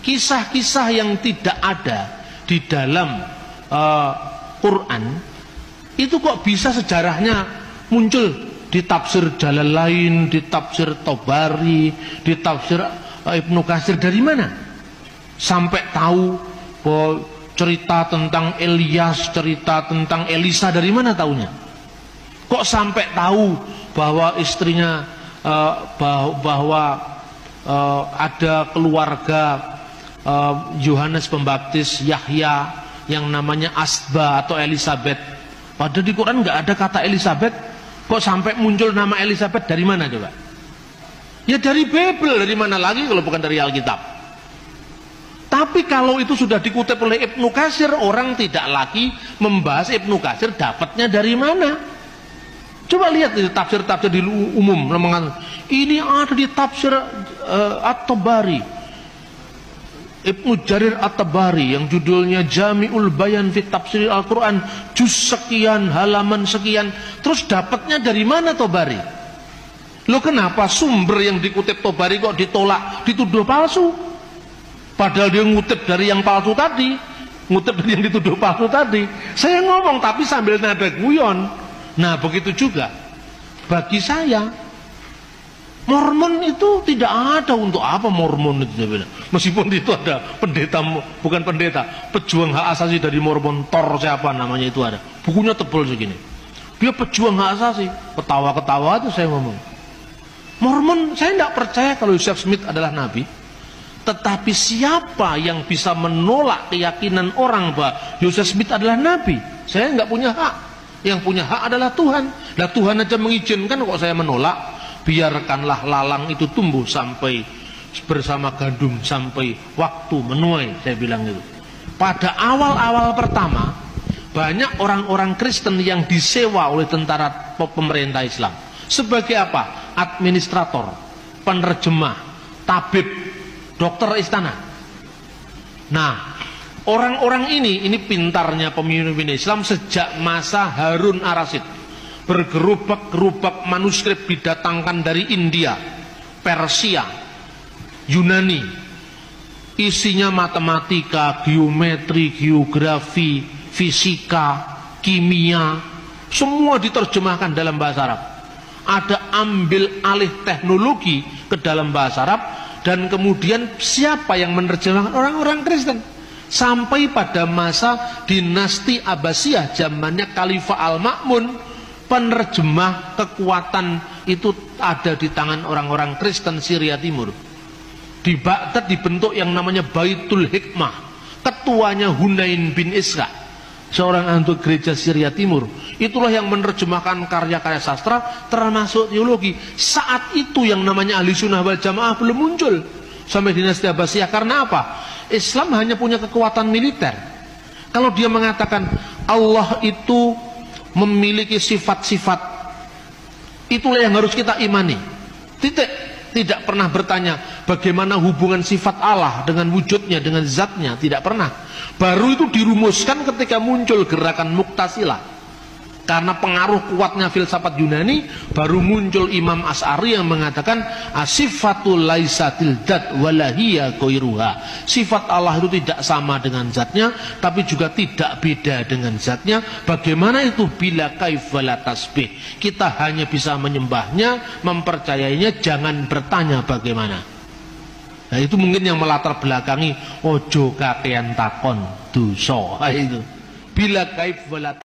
kisah-kisah yang tidak ada di dalam Quran itu kok bisa sejarahnya muncul di tafsir Jalalain, di tafsir Tabari, di tafsir Ibnu Katsir. Dari mana? Sampai tahu bahwa cerita tentang Elias, cerita tentang Elisa, dari mana taunya? Kok sampai tahu bahwa istrinya bahwa ada keluarga Yohanes Pembaptis, Yahya, yang namanya Asba atau Elizabeth. Padahal di Quran nggak ada kata Elizabeth. Kok sampai muncul nama Elizabeth dari mana coba? Ya dari Bible, dari mana lagi kalau bukan dari Alkitab? Tapi kalau itu sudah dikutip oleh Ibnu Katsir, orang tidak lagi membahas Ibnu Katsir dapatnya dari mana. Coba lihat di tafsir-tafsir di umum, ini ada di tafsir At-Tabari, Ibnu Jarir At-Tabari yang judulnya Jami'ul Bayan fi Tafsir Al-Quran, juz sekian, halaman sekian. Terus dapatnya dari mana Tabari? Loh, kenapa sumber yang dikutip Tabari kok ditolak, dituduh palsu? Padahal dia ngutip dari yang palsu tadi, ngutip dari yang dituduh palsu tadi. Saya ngomong tapi sambil nada guyon. Nah begitu juga bagi saya, Mormon itu tidak ada. Untuk apa Mormon itu? Meskipun itu ada pendeta, bukan pendeta, pejuang hak asasi dari Mormon, Thor siapa namanya itu ada. Bukunya tebal segini. Dia pejuang hak asasi. Ketawa-ketawa itu saya ngomong. Mormon, saya tidak percaya kalau Joseph Smith adalah nabi. Tetapi siapa yang bisa menolak keyakinan orang bahwa Joseph Smith adalah nabi? Saya nggak punya hak. Yang punya hak adalah Tuhan. Nah Tuhan aja mengizinkan kok saya menolak. Biarkanlah lalang itu tumbuh sampai bersama gandum sampai waktu menuai, saya bilang itu. Pada awal-awal pertama, banyak orang-orang Kristen yang disewa oleh tentara pemerintah Islam. Sebagai apa? Administrator, penerjemah, tabib, dokter istana. Nah, orang-orang ini pintarnya pemimpin Islam sejak masa Harun Ar-Rasyid. Bergerubak-gerubak manuskrip didatangkan dari India, Persia, Yunani. Isinya matematika, geometri, geografi, fisika, kimia, semua diterjemahkan dalam bahasa Arab. Ada ambil alih teknologi ke dalam bahasa Arab, dan kemudian siapa yang menerjemahkan? Orang-orang Kristen. Sampai pada masa dinasti Abbasiyah, zamannya Khalifah Al-Ma'mun, penerjemah kekuatan itu ada di tangan orang-orang Kristen Syria Timur. Di Baghdad dibentuk yang namanya Baitul Hikmah. Ketuanya Hunain bin Isra, seorang anggota gereja Syria Timur. Itulah yang menerjemahkan karya-karya sastra termasuk teologi. Saat itu yang namanya Ahli Sunnah wal Jamaah belum muncul sampai dinasti Abbasiyah. Karena apa? Islam hanya punya kekuatan militer. Kalau dia mengatakan Allah itu memiliki sifat-sifat, itulah yang harus kita imani. Titik. Tidak pernah bertanya bagaimana hubungan sifat Allah dengan wujudnya, dengan zatnya. Tidak pernah. Baru itu dirumuskan ketika muncul gerakan Mu'tazilah. Karena pengaruh kuatnya filsafat Yunani, baru muncul Imam Asy'ari yang mengatakan asifatul laisatil dzat walahiyya ghairuha. Sifat Allah itu tidak sama dengan zatnya, tapi juga tidak beda dengan zatnya. Bagaimana itu? Bila kaif wala tasbih. Kita hanya bisa menyembahnya, mempercayainya, jangan bertanya bagaimana. Nah itu mungkin yang melatar belakangi ojo kakean takon dosa. Itu bila kaif wala